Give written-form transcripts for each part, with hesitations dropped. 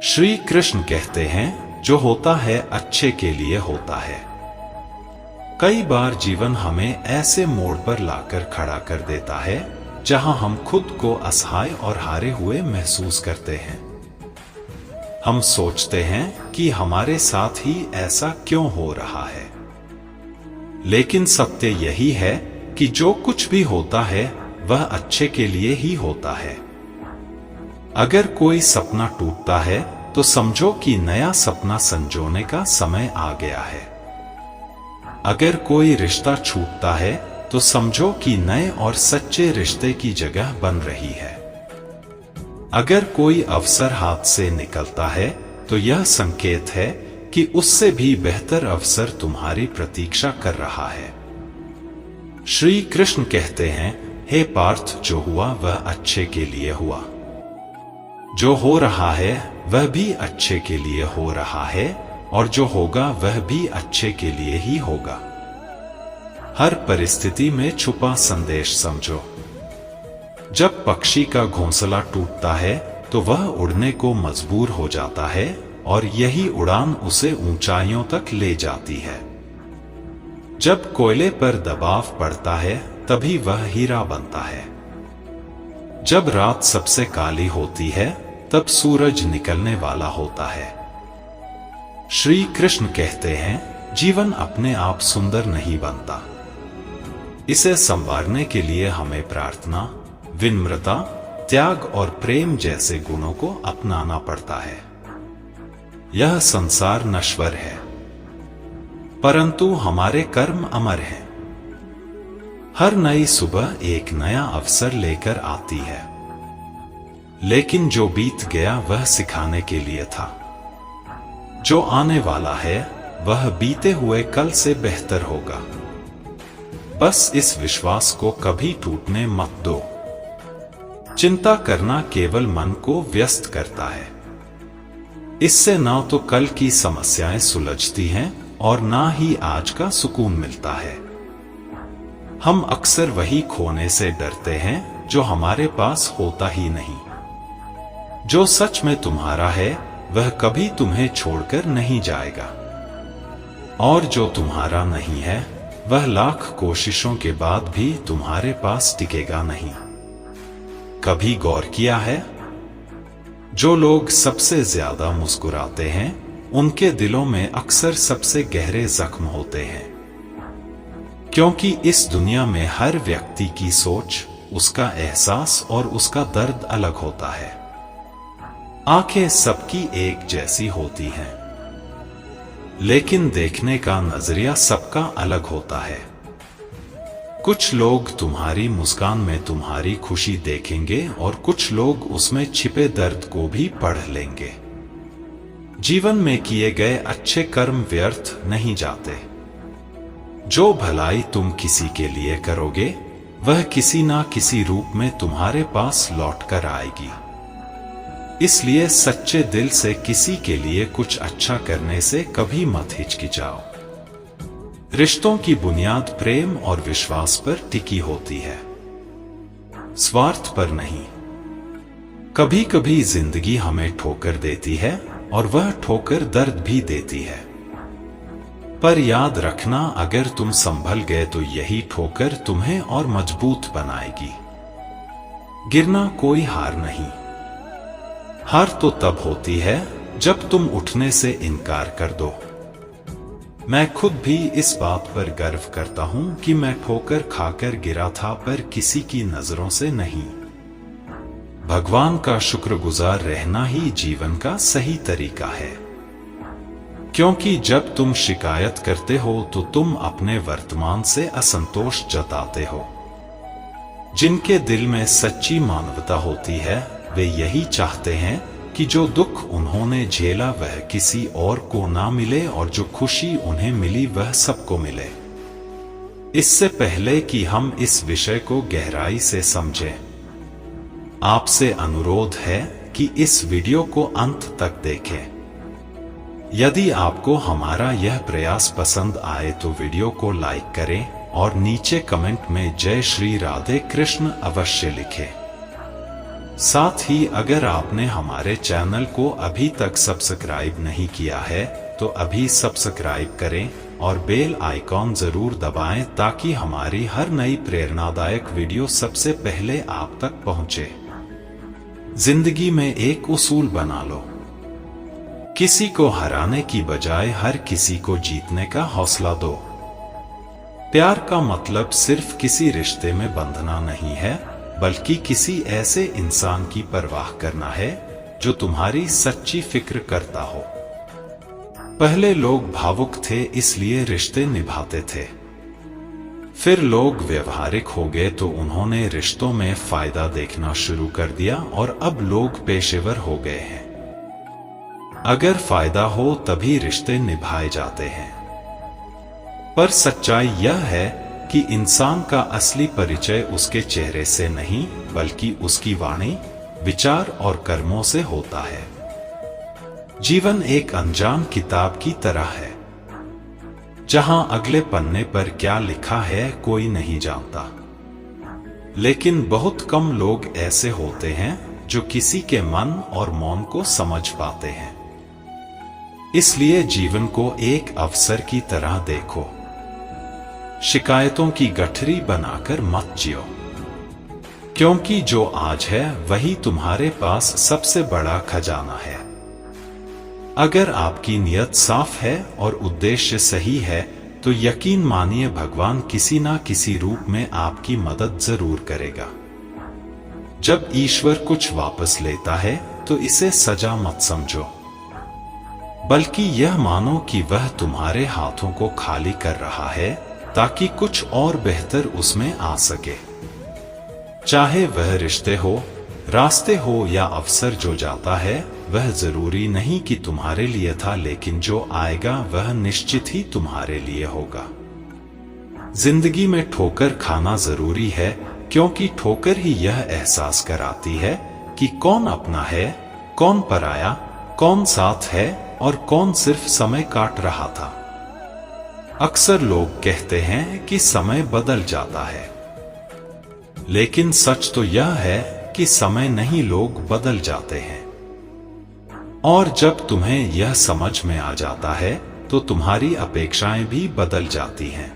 श्री कृष्ण कहते हैं, जो होता है अच्छे के लिए होता है। कई बार जीवन हमें ऐसे मोड़ पर लाकर खड़ा कर देता है जहां हम खुद को असहाय और हारे हुए महसूस करते हैं। हम सोचते हैं कि हमारे साथ ही ऐसा क्यों हो रहा है, लेकिन सत्य यही है कि जो कुछ भी होता है वह अच्छे के लिए ही होता है। अगर कोई सपना टूटता है तो समझो कि नया सपना संजोने का समय आ गया है। अगर कोई रिश्ता छूटता है तो समझो कि नए और सच्चे रिश्ते की जगह बन रही है। अगर कोई अवसर हाथ से निकलता है तो यह संकेत है कि उससे भी बेहतर अवसर तुम्हारी प्रतीक्षा कर रहा है। श्री कृष्ण कहते हैं, हे पार्थ, जो हुआ वह अच्छे के लिए हुआ। जो हो रहा है वह भी अच्छे के लिए हो रहा है, और जो होगा वह भी अच्छे के लिए ही होगा। हर परिस्थिति में छुपा संदेश समझो। जब पक्षी का घोंसला टूटता है तो वह उड़ने को मजबूर हो जाता है, और यही उड़ान उसे ऊंचाइयों तक ले जाती है। जब कोयले पर दबाव पड़ता है तभी वह हीरा बनता है। जब रात सबसे काली होती है तब सूरज निकलने वाला होता है। श्री कृष्ण कहते हैं, जीवन अपने आप सुंदर नहीं बनता। इसे संवारने के लिए हमें प्रार्थना, विनम्रता, त्याग और प्रेम जैसे गुणों को अपनाना पड़ता है। यह संसार नश्वर है, परंतु हमारे कर्म अमर हैं। हर नई सुबह एक नया अवसर लेकर आती है, लेकिन जो बीत गया वह सिखाने के लिए था। जो आने वाला है वह बीते हुए कल से बेहतर होगा। बस इस विश्वास को कभी टूटने मत दो। चिंता करना केवल मन को व्यस्त करता है। इससे ना तो कल की समस्याएं सुलझती हैं और ना ही आज का सुकून मिलता है। हम अक्सर वही खोने से डरते हैं जो हमारे पास होता ही नहीं। जो सच में तुम्हारा है वह कभी तुम्हें छोड़कर नहीं जाएगा, और जो तुम्हारा नहीं है वह लाख कोशिशों के बाद भी तुम्हारे पास टिकेगा नहीं। कभी गौर किया है, जो लोग सबसे ज्यादा मुस्कुराते हैं उनके दिलों में अक्सर सबसे गहरे जख्म होते हैं, क्योंकि इस दुनिया में हर व्यक्ति की सोच, उसका एहसास और उसका दर्द अलग होता है। आंखें सबकी एक जैसी होती हैं, लेकिन देखने का नजरिया सबका अलग होता है। कुछ लोग तुम्हारी मुस्कान में तुम्हारी खुशी देखेंगे और कुछ लोग उसमें छिपे दर्द को भी पढ़ लेंगे। जीवन में किए गए अच्छे कर्म व्यर्थ नहीं जाते। जो भलाई तुम किसी के लिए करोगे वह किसी ना किसी रूप में तुम्हारे पास लौट कर आएगी। इसलिए सच्चे दिल से किसी के लिए कुछ अच्छा करने से कभी मत हिचकिचाओ। रिश्तों की बुनियाद प्रेम और विश्वास पर टिकी होती है, स्वार्थ पर नहीं। कभी कभी जिंदगी हमें ठोकर देती है और वह ठोकर दर्द भी देती है, पर याद रखना, अगर तुम संभल गए तो यही ठोकर तुम्हें और मजबूत बनाएगी। गिरना कोई हार नहीं। हार तो तब होती है जब तुम उठने से इनकार कर दो। मैं खुद भी इस बात पर गर्व करता हूं कि मैं ठोकर खाकर गिरा था, पर किसी की नजरों से नहीं। भगवान का शुक्रगुजार रहना ही जीवन का सही तरीका है, क्योंकि जब तुम शिकायत करते हो तो तुम अपने वर्तमान से असंतोष जताते हो। जिनके दिल में सच्ची मानवता होती है वे यही चाहते हैं कि जो दुख उन्होंने झेला वह किसी और को ना मिले, और जो खुशी उन्हें मिली वह सबको मिले। इससे पहले कि हम इस विषय को गहराई से समझें, आपसे अनुरोध है कि इस वीडियो को अंत तक देखें। यदि आपको हमारा यह प्रयास पसंद आए तो वीडियो को लाइक करें और नीचे कमेंट में जय श्री राधे कृष्ण अवश्य लिखें। साथ ही अगर आपने हमारे चैनल को अभी तक सब्सक्राइब नहीं किया है तो अभी सब्सक्राइब करें और बेल आइकॉन जरूर दबाएं ताकि हमारी हर नई प्रेरणादायक वीडियो सबसे पहले आप तक पहुंचे। जिंदगी में एक उसूल बना लो, किसी को हराने की बजाय हर किसी को जीतने का हौसला दो। प्यार का मतलब सिर्फ किसी रिश्ते में बंधना नहीं है, बल्कि किसी ऐसे इंसान की परवाह करना है जो तुम्हारी सच्ची फिक्र करता हो। पहले लोग भावुक थे इसलिए रिश्ते निभाते थे, फिर लोग व्यवहारिक हो गए तो उन्होंने रिश्तों में फायदा देखना शुरू कर दिया और अब लोग पेशेवर हो गए हैं। अगर फायदा हो तभी रिश्ते निभाए जाते हैं, पर सच्चाई यह है कि इंसान का असली परिचय उसके चेहरे से नहीं बल्कि उसकी वाणी, विचार और कर्मों से होता है। जीवन एक अनजान किताब की तरह है, जहां अगले पन्ने पर क्या लिखा है कोई नहीं जानता, लेकिन बहुत कम लोग ऐसे होते हैं जो किसी के मन और मौन को समझ पाते हैं। इसलिए जीवन को एक अवसर की तरह देखो, शिकायतों की गठरी बनाकर मत जियो, क्योंकि जो आज है वही तुम्हारे पास सबसे बड़ा खजाना है। अगर आपकी नीयत साफ है और उद्देश्य सही है तो यकीन मानिए भगवान किसी ना किसी रूप में आपकी मदद जरूर करेगा। जब ईश्वर कुछ वापस लेता है तो इसे सजा मत समझो, बल्कि यह मानो कि वह तुम्हारे हाथों को खाली कर रहा है ताकि कुछ और बेहतर उसमें आ सके। चाहे वह रिश्ते हो, रास्ते हो या अवसर जो जाता है वह जरूरी नहीं कि तुम्हारे लिए था, लेकिन जो आएगा वह निश्चित ही तुम्हारे लिए होगा। जिंदगी में ठोकर खाना जरूरी है, क्योंकि ठोकर ही यह एहसास कराती है कि कौन अपना है, कौन पराया, कौन साथ है और कौन सिर्फ समय काट रहा था। अक्सर लोग कहते हैं कि समय बदल जाता है, लेकिन सच तो यह है कि समय नहीं, लोग बदल जाते हैं। और जब तुम्हें यह समझ में आ जाता है तो तुम्हारी अपेक्षाएं भी बदल जाती हैं।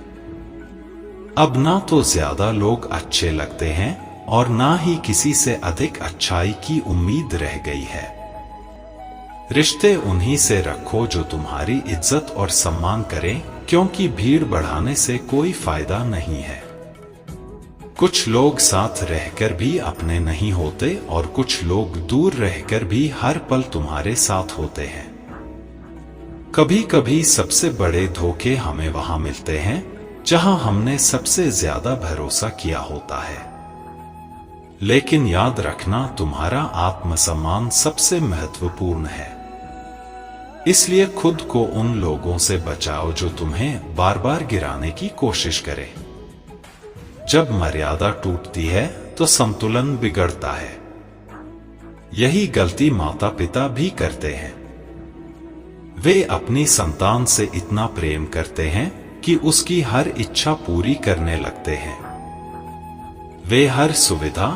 अब ना तो ज्यादा लोग अच्छे लगते हैं और ना ही किसी से अधिक अच्छाई की उम्मीद रह गई है। रिश्ते उन्हीं से रखो जो तुम्हारी इज्जत और सम्मान करें, क्योंकि भीड़ बढ़ाने से कोई फायदा नहीं है। कुछ लोग साथ रहकर भी अपने नहीं होते और कुछ लोग दूर रहकर भी हर पल तुम्हारे साथ होते हैं। कभी कभी सबसे बड़े धोखे हमें वहां मिलते हैं जहां हमने सबसे ज्यादा भरोसा किया होता है। लेकिन याद रखना, तुम्हारा आत्मसम्मान सबसे महत्वपूर्ण है। इसलिए खुद को उन लोगों से बचाओ जो तुम्हें बार बार गिराने की कोशिश करें। जब मर्यादा टूटती है तो संतुलन बिगड़ता है। यही गलती माता पिता भी करते हैं। वे अपनी संतान से इतना प्रेम करते हैं कि उसकी हर इच्छा पूरी करने लगते हैं। वे हर सुविधा,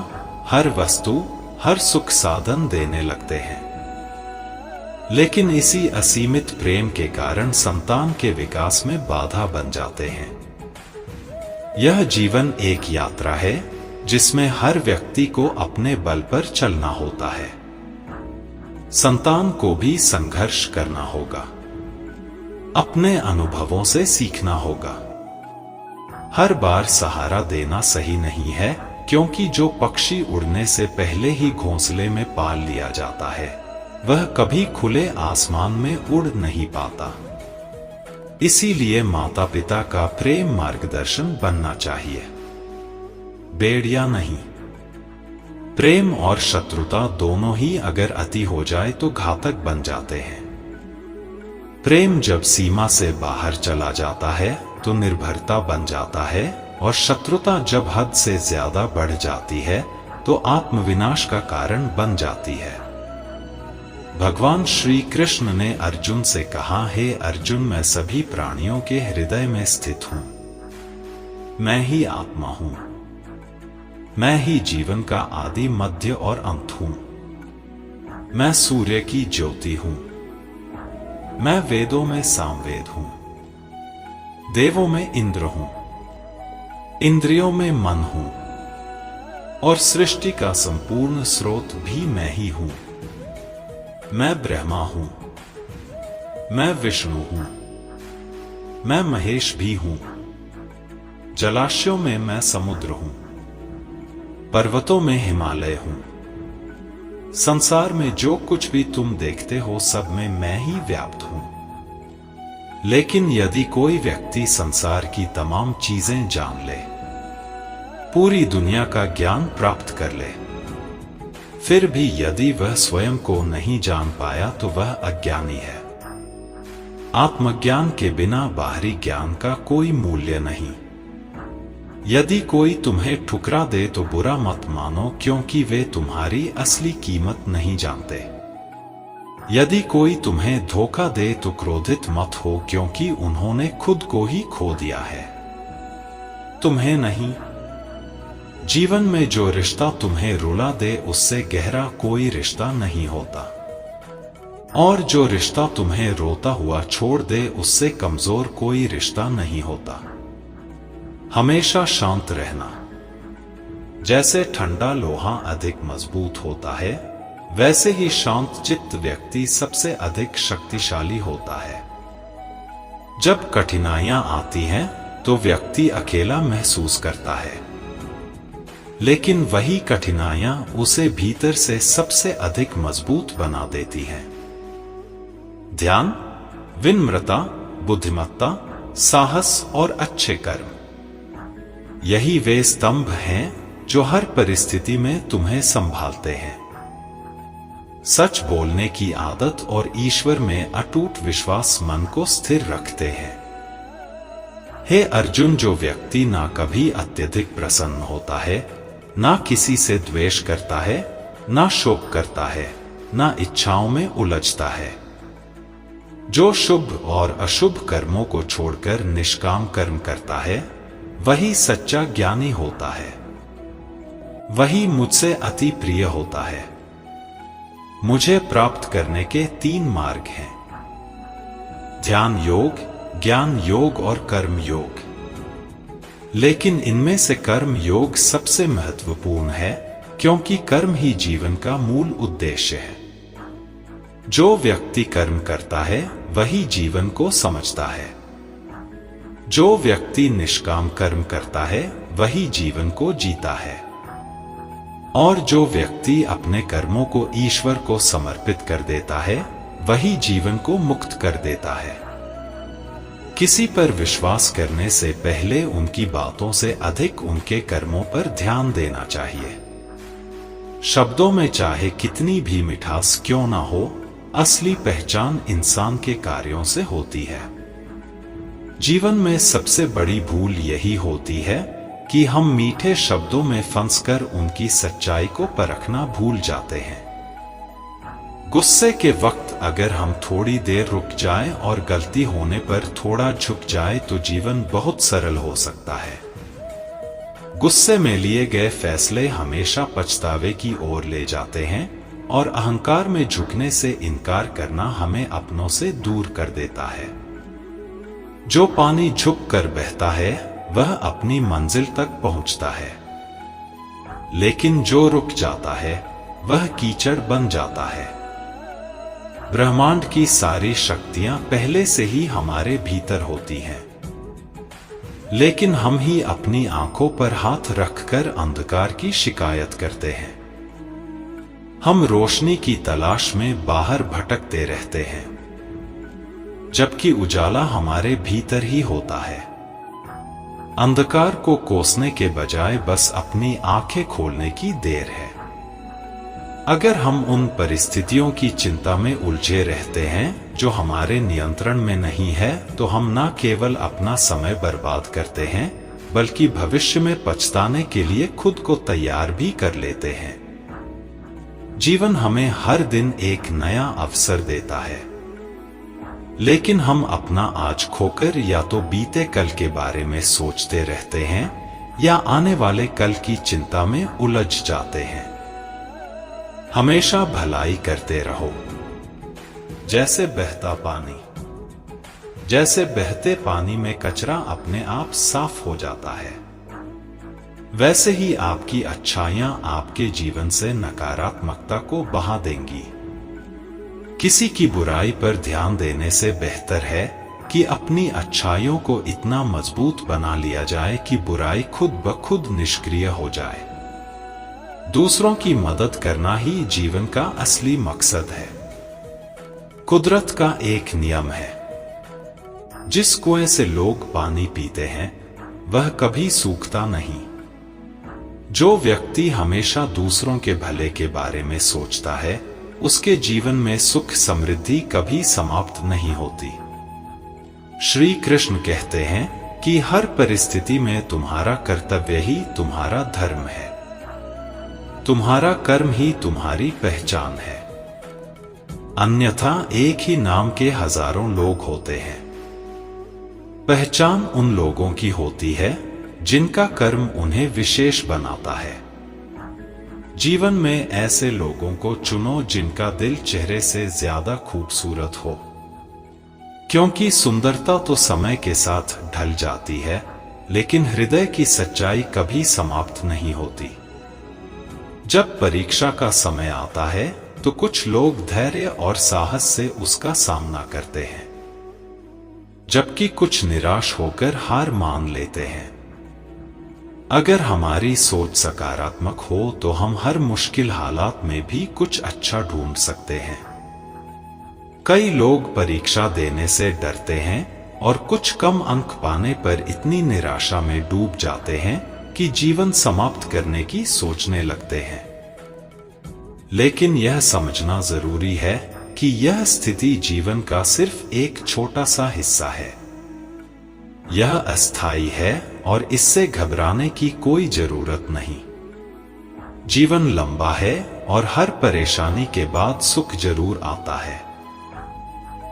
हर वस्तु, हर सुख साधन देने लगते हैं। लेकिन इसी असीमित प्रेम के कारण संतान के विकास में बाधा बन जाते हैं। यह जीवन एक यात्रा है जिसमें हर व्यक्ति को अपने बल पर चलना होता है। संतान को भी संघर्ष करना होगा, अपने अनुभवों से सीखना होगा। हर बार सहारा देना सही नहीं है, क्योंकि जो पक्षी उड़ने से पहले ही घोंसले में पाल लिया जाता है वह कभी खुले आसमान में उड़ नहीं पाता। इसीलिए माता पिता का प्रेम मार्गदर्शन बनना चाहिए, बेड़िया नहीं। प्रेम और शत्रुता दोनों ही अगर अति हो जाए तो घातक बन जाते हैं। प्रेम जब सीमा से बाहर चला जाता है तो निर्भरता बन जाता है, और शत्रुता जब हद से ज्यादा बढ़ जाती है तो आत्मविनाश का कारण बन जाती है। भगवान श्री कृष्ण ने अर्जुन से कहा, हे अर्जुन, मैं सभी प्राणियों के हृदय में स्थित हूं, मैं ही आत्मा हूं। मैं ही जीवन का आदि मध्य और अंत हूं। मैं सूर्य की ज्योति हूं। मैं वेदों में सामवेद हूं। देवों में इंद्र हूं। इंद्रियों में मन हूं। और सृष्टि का संपूर्ण स्रोत भी मैं ही हूं। मैं ब्रह्मा हूं। मैं विष्णु हूं। मैं महेश भी हूं। जलाशयों में मैं समुद्र हूं। पर्वतों में हिमालय हूं। संसार में जो कुछ भी तुम देखते हो सब में मैं ही व्याप्त हूं। लेकिन यदि कोई व्यक्ति संसार की तमाम चीजें जान ले, पूरी दुनिया का ज्ञान प्राप्त कर ले, फिर भी यदि वह स्वयं को नहीं जान पाया तो वह अज्ञानी है। आत्मज्ञान के बिना बाहरी ज्ञान का कोई मूल्य नहीं। यदि कोई तुम्हें ठुकरा दे तो बुरा मत मानो, क्योंकि वे तुम्हारी असली कीमत नहीं जानते। यदि कोई तुम्हें धोखा दे तो क्रोधित मत हो, क्योंकि उन्होंने खुद को ही खो दिया है, तुम्हें नहीं। जीवन में जो रिश्ता तुम्हें रुला दे उससे गहरा कोई रिश्ता नहीं होता, और जो रिश्ता तुम्हें रोता हुआ छोड़ दे उससे कमजोर कोई रिश्ता नहीं होता। हमेशा शांत रहना। जैसे ठंडा लोहा अधिक मजबूत होता है, वैसे ही शांत चित्त व्यक्ति सबसे अधिक शक्तिशाली होता है। जब कठिनाइयां आती हैं तो व्यक्ति अकेला महसूस करता है, लेकिन वही कठिनाइयां उसे भीतर से सबसे अधिक मजबूत बना देती हैं। ध्यान, विनम्रता, बुद्धिमत्ता, साहस और अच्छे कर्म, यही वे स्तंभ हैं जो हर परिस्थिति में तुम्हें संभालते हैं। सच बोलने की आदत और ईश्वर में अटूट विश्वास मन को स्थिर रखते हैं। हे अर्जुन, जो व्यक्ति ना कभी अत्यधिक प्रसन्न होता है, ना किसी से द्वेष करता है, ना शोक करता है, ना इच्छाओं में उलझता है, जो शुभ और अशुभ कर्मों को छोड़कर निष्काम कर्म करता है, वही सच्चा ज्ञानी होता है। वही मुझसे अति प्रिय होता है। मुझे प्राप्त करने के 3 मार्ग हैं: ध्यान योग, ज्ञान योग और कर्म योग। लेकिन इनमें से कर्म योग सबसे महत्वपूर्ण है, क्योंकि कर्म ही जीवन का मूल उद्देश्य है। जो व्यक्ति कर्म करता है वही जीवन को समझता है। जो व्यक्ति निष्काम कर्म करता है वही जीवन को जीता है। और जो व्यक्ति अपने कर्मों को ईश्वर को समर्पित कर देता है वही जीवन को मुक्त कर देता है। किसी पर विश्वास करने से पहले उनकी बातों से अधिक उनके कर्मों पर ध्यान देना चाहिए। शब्दों में चाहे कितनी भी मिठास क्यों ना हो, असली पहचान इंसान के कार्यों से होती है। जीवन में सबसे बड़ी भूल यही होती है कि हम मीठे शब्दों में फंसकर उनकी सच्चाई को परखना भूल जाते हैं। गुस्से के वक्त अगर हम थोड़ी देर रुक जाएं और गलती होने पर थोड़ा झुक जाए तो जीवन बहुत सरल हो सकता है। गुस्से में लिए गए फैसले हमेशा पछतावे की ओर ले जाते हैं, और अहंकार में झुकने से इनकार करना हमें अपनों से दूर कर देता है। जो पानी झुक कर बहता है वह अपनी मंजिल तक पहुंचता है, लेकिन जो रुक जाता है वह कीचड़ बन जाता है। ब्रह्मांड की सारी शक्तियां पहले से ही हमारे भीतर होती हैं, लेकिन हम ही अपनी आंखों पर हाथ रखकर अंधकार की शिकायत करते हैं। हम रोशनी की तलाश में बाहर भटकते रहते हैं, जबकि उजाला हमारे भीतर ही होता है। अंधकार को कोसने के बजाय बस अपनी आंखें खोलने की देर है। अगर हम उन परिस्थितियों की चिंता में उलझे रहते हैं जो हमारे नियंत्रण में नहीं है, तो हम न केवल अपना समय बर्बाद करते हैं, बल्कि भविष्य में पछताने के लिए खुद को तैयार भी कर लेते हैं। जीवन हमें हर दिन एक नया अवसर देता है, लेकिन हम अपना आज खोकर या तो बीते कल के बारे में सोचते रहते हैं या आने वाले कल की चिंता में उलझ जाते हैं। हमेशा भलाई करते रहो। जैसे बहता पानी, जैसे बहते पानी में कचरा अपने आप साफ हो जाता है, वैसे ही आपकी अच्छाइयां आपके जीवन से नकारात्मकता को बहा देंगी। किसी की बुराई पर ध्यान देने से बेहतर है कि अपनी अच्छाइयों को इतना मजबूत बना लिया जाए कि बुराई खुद ब खुद निष्क्रिय हो जाए। दूसरों की मदद करना ही जीवन का असली मकसद है। कुदरत का एक नियम है, जिस कुएं से लोग पानी पीते हैं वह कभी सूखता नहीं। जो व्यक्ति हमेशा दूसरों के भले के बारे में सोचता है, उसके जीवन में सुख समृद्धि कभी समाप्त नहीं होती। श्री कृष्ण कहते हैं कि हर परिस्थिति में तुम्हारा कर्तव्य ही तुम्हारा धर्म है। तुम्हारा कर्म ही तुम्हारी पहचान है। अन्यथा एक ही नाम के हजारों लोग होते हैं। पहचान उन लोगों की होती है जिनका कर्म उन्हें विशेष बनाता है। जीवन में ऐसे लोगों को चुनो जिनका दिल चेहरे से ज्यादा खूबसूरत हो, क्योंकि सुंदरता तो समय के साथ ढल जाती है, लेकिन हृदय की सच्चाई कभी समाप्त नहीं होती। जब परीक्षा का समय आता है तो कुछ लोग धैर्य और साहस से उसका सामना करते हैं, जबकि कुछ निराश होकर हार मान लेते हैं। अगर हमारी सोच सकारात्मक हो तो हम हर मुश्किल हालात में भी कुछ अच्छा ढूंढ सकते हैं। कई लोग परीक्षा देने से डरते हैं और कुछ कम अंक पाने पर इतनी निराशा में डूब जाते हैं कि जीवन समाप्त करने की सोचने लगते हैं। लेकिन यह समझना जरूरी है कि यह स्थिति जीवन का सिर्फ एक छोटा सा हिस्सा है। यह अस्थायी है और इससे घबराने की कोई जरूरत नहीं। जीवन लंबा है और हर परेशानी के बाद सुख जरूर आता है।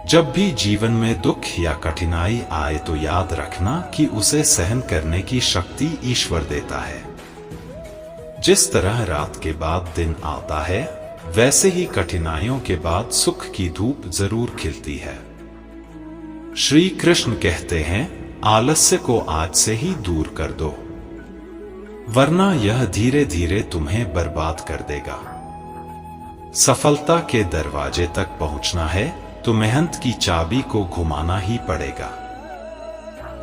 जब भी जीवन में दुख या कठिनाई आए तो याद रखना कि उसे सहन करने की शक्ति ईश्वर देता है। जिस तरह रात के बाद दिन आता है, वैसे ही कठिनाइयों के बाद सुख की धूप जरूर खिलती है। श्री कृष्ण कहते हैं, आलस्य को आज से ही दूर कर दो, वरना यह धीरे धीरे तुम्हें बर्बाद कर देगा। सफलता के दरवाजे तक पहुंचना है तो मेहनत की चाबी को घुमाना ही पड़ेगा।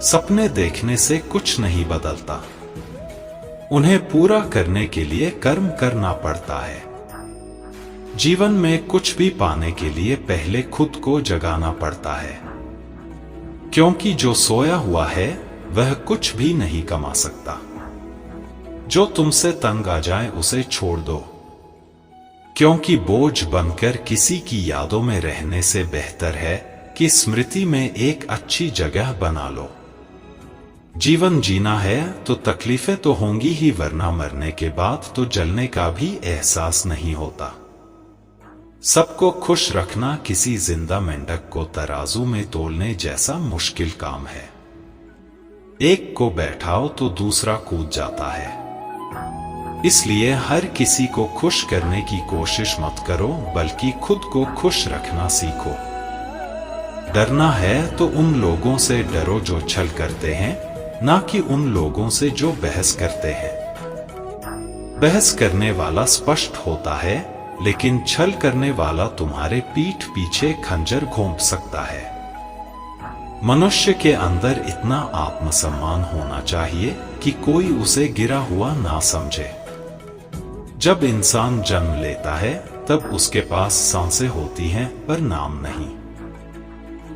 सपने देखने से कुछ नहीं बदलता, उन्हें पूरा करने के लिए कर्म करना पड़ता है। जीवन में कुछ भी पाने के लिए पहले खुद को जगाना पड़ता है, क्योंकि जो सोया हुआ है वह कुछ भी नहीं कमा सकता। जो तुमसे तंग आ जाए उसे छोड़ दो, क्योंकि बोझ बनकर किसी की यादों में रहने से बेहतर है कि स्मृति में एक अच्छी जगह बना लो। जीवन जीना है तो तकलीफें तो होंगी ही, वरना मरने के बाद तो जलने का भी एहसास नहीं होता। सबको खुश रखना किसी जिंदा मेंढक को तराजू में तोलने जैसा मुश्किल काम है। एक को बैठाओ तो दूसरा कूद जाता है। इसलिए हर किसी को खुश करने की कोशिश मत करो, बल्कि खुद को खुश रखना सीखो। डरना है तो उन लोगों से डरो जो छल करते हैं, ना कि उन लोगों से जो बहस करते हैं। बहस करने वाला स्पष्ट होता है, लेकिन छल करने वाला तुम्हारे पीठ पीछे खंजर घोंप सकता है। मनुष्य के अंदर इतना आत्मसम्मान होना चाहिए कि कोई उसे गिरा हुआ ना समझे। जब इंसान जन्म लेता है तब उसके पास सांसें होती हैं पर नाम नहीं।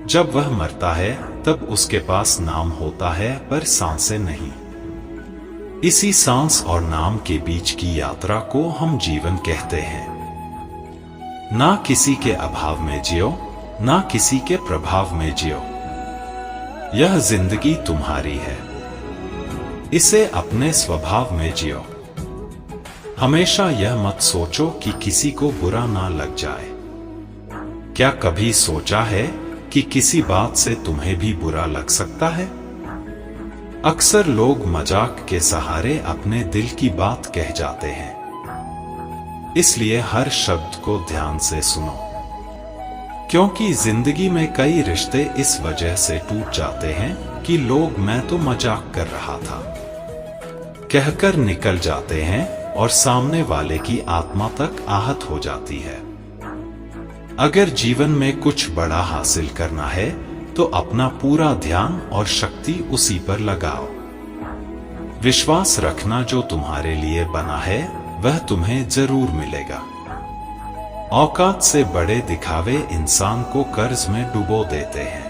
जब वह मरता है तब उसके पास नाम होता है पर सांसें नहीं। इसी सांस और नाम के बीच की यात्रा को हम जीवन कहते हैं। ना किसी के अभाव में जियो, ना किसी के प्रभाव में जियो। यह जिंदगी तुम्हारी है, इसे अपने स्वभाव में जियो। हमेशा यह मत सोचो कि किसी को बुरा ना लग जाए। क्या कभी सोचा है कि किसी बात से तुम्हें भी बुरा लग सकता है? अक्सर लोग मजाक के सहारे अपने दिल की बात कह जाते हैं, इसलिए हर शब्द को ध्यान से सुनो, क्योंकि जिंदगी में कई रिश्ते इस वजह से टूट जाते हैं कि लोग मैं तो मजाक कर रहा था कहकर निकल जाते हैं और सामने वाले की आत्मा तक आहत हो जाती है। अगर जीवन में कुछ बड़ा हासिल करना है तो अपना पूरा ध्यान और शक्ति उसी पर लगाओ। विश्वास रखना जो तुम्हारे लिए बना है वह तुम्हें जरूर मिलेगा। औकात से बड़े दिखावे इंसान को कर्ज में डुबो देते हैं।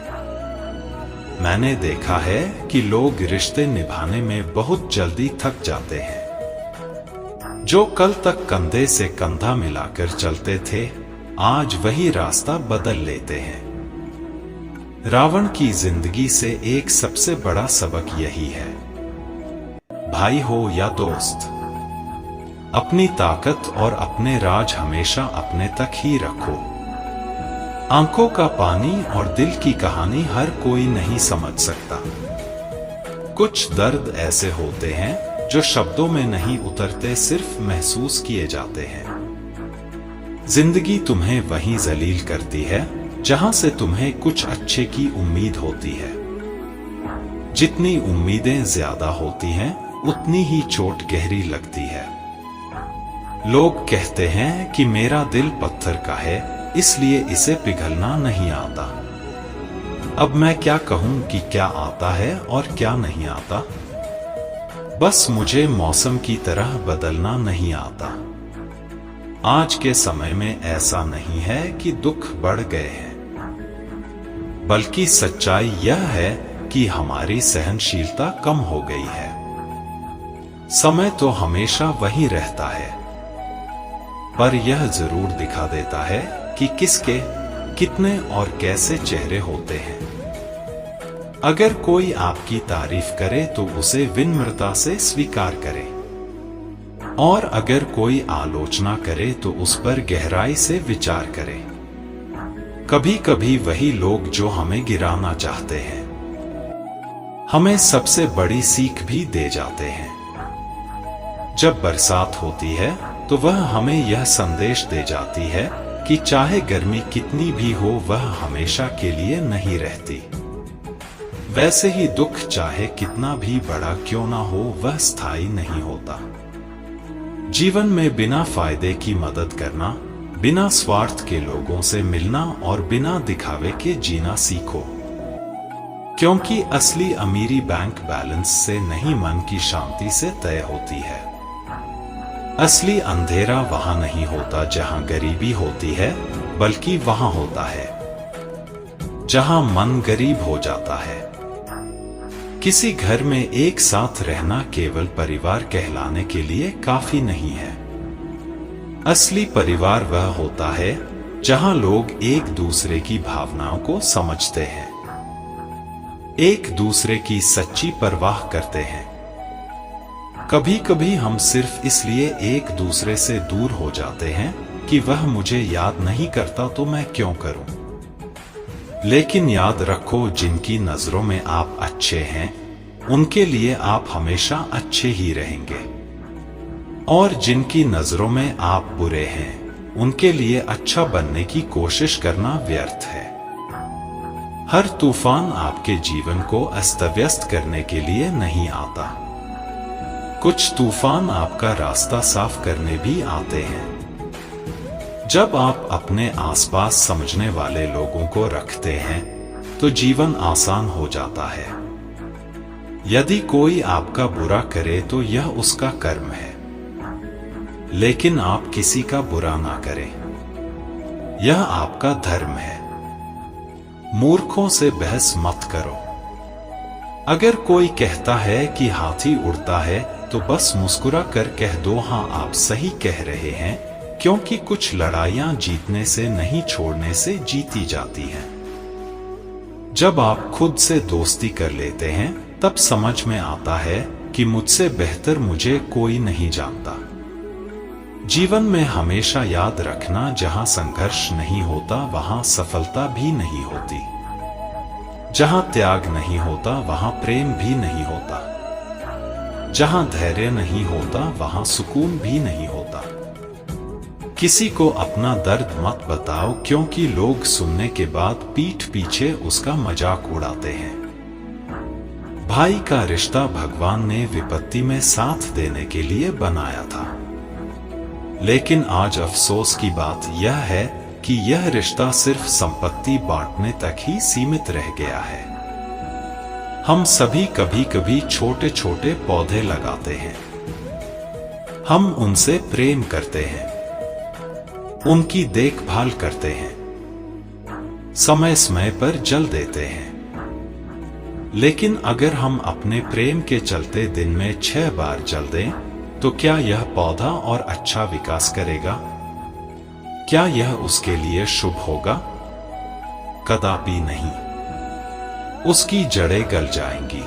मैंने देखा है कि लोग रिश्ते निभाने में बहुत जल्दी थक जाते हैं। जो कल तक कंधे से कंधा मिलाकर चलते थे, आज वही रास्ता बदल लेते हैं। रावण की जिंदगी से एक सबसे बड़ा सबक यही है, भाई हो या दोस्त, अपनी ताकत और अपने राज हमेशा अपने तक ही रखो। आंखों का पानी और दिल की कहानी हर कोई नहीं समझ सकता। कुछ दर्द ऐसे होते हैं जो शब्दों में नहीं उतरते, सिर्फ महसूस किए जाते हैं। जिंदगी तुम्हें वहीं जलील करती है जहां से तुम्हें कुछ अच्छे की उम्मीद होती है। जितनी उम्मीदें ज्यादा होती हैं उतनी ही चोट गहरी लगती है। लोग कहते हैं कि मेरा दिल पत्थर का है, इसलिए इसे पिघलना नहीं आता। अब मैं क्या कहूं कि क्या आता है और क्या नहीं आता। बस मुझे मौसम की तरह बदलना नहीं आता। आज के समय में ऐसा नहीं है कि दुख बढ़ गए हैं, बल्कि सच्चाई यह है कि हमारी सहनशीलता कम हो गई है। समय तो हमेशा वही रहता है, पर यह जरूर दिखा देता है कि किसके कितने और कैसे चेहरे होते हैं। अगर कोई आपकी तारीफ करे तो उसे विनम्रता से स्वीकार करें, और अगर कोई आलोचना करे तो उस पर गहराई से विचार करें। कभी कभी वही लोग जो हमें गिराना चाहते हैं हमें सबसे बड़ी सीख भी दे जाते हैं। जब बरसात होती है तो वह हमें यह संदेश दे जाती है कि चाहे गर्मी कितनी भी हो वह हमेशा के लिए नहीं रहती। वैसे ही दुख चाहे कितना भी बड़ा क्यों ना हो वह स्थायी नहीं होता। जीवन में बिना फायदे की मदद करना, बिना स्वार्थ के लोगों से मिलना और बिना दिखावे के जीना सीखो, क्योंकि असली अमीरी बैंक बैलेंस से नहीं मन की शांति से तय होती है। असली अंधेरा वहां नहीं होता जहां गरीबी होती है, बल्कि वहां होता है जहां मन गरीब हो जाता है। किसी घर में एक साथ रहना केवल परिवार कहलाने के लिए काफी नहीं है। असली परिवार वह होता है जहां लोग एक दूसरे की भावनाओं को समझते हैं, एक दूसरे की सच्ची परवाह करते हैं। कभी कभी हम सिर्फ इसलिए एक दूसरे से दूर हो जाते हैं कि वह मुझे याद नहीं करता तो मैं क्यों करूं। लेकिन याद रखो, जिनकी नजरों में आप अच्छे हैं उनके लिए आप हमेशा अच्छे ही रहेंगे, और जिनकी नजरों में आप बुरे हैं उनके लिए अच्छा बनने की कोशिश करना व्यर्थ है। हर तूफान आपके जीवन को अस्त व्यस्त करने के लिए नहीं आता। कुछ तूफान आपका रास्ता साफ करने भी आते हैं। जब आप अपने आसपास समझने वाले लोगों को रखते हैं तो जीवन आसान हो जाता है। यदि कोई आपका बुरा करे तो यह उसका कर्म है, लेकिन आप किसी का बुरा ना करें, यह आपका धर्म है। मूर्खों से बहस मत करो। अगर कोई कहता है कि हाथी उड़ता है तो बस मुस्कुरा कर कह दो, हां आप सही कह रहे हैं, क्योंकि कुछ लड़ाइयां जीतने से नहीं छोड़ने से जीती जाती हैं। जब आप खुद से दोस्ती कर लेते हैं तब समझ में आता है कि मुझसे बेहतर मुझे कोई नहीं जानता। जीवन में हमेशा याद रखना, जहां संघर्ष नहीं होता वहां सफलता भी नहीं होती। जहां त्याग नहीं होता वहां प्रेम भी नहीं होता। जहां धैर्य नहीं होता वहां सुकून भी नहीं होता। किसी को अपना दर्द मत बताओ, क्योंकि लोग सुनने के बाद पीठ पीछे उसका मजाक उड़ाते हैं। भाई का रिश्ता भगवान ने विपत्ति में साथ देने के लिए बनाया था, लेकिन आज अफसोस की बात यह है कि यह रिश्ता सिर्फ संपत्ति बांटने तक ही सीमित रह गया है। हम सभी कभी कभी छोटे छोटे पौधे लगाते हैं, हम उनसे प्रेम करते हैं, उनकी देखभाल करते हैं, समय समय पर जल देते हैं। लेकिन अगर हम अपने प्रेम के चलते दिन में 6 बार जल दें, तो क्या यह पौधा और अच्छा विकास करेगा? क्या यह उसके लिए शुभ होगा? कदापि नहीं। उसकी जड़ें गल जाएंगी।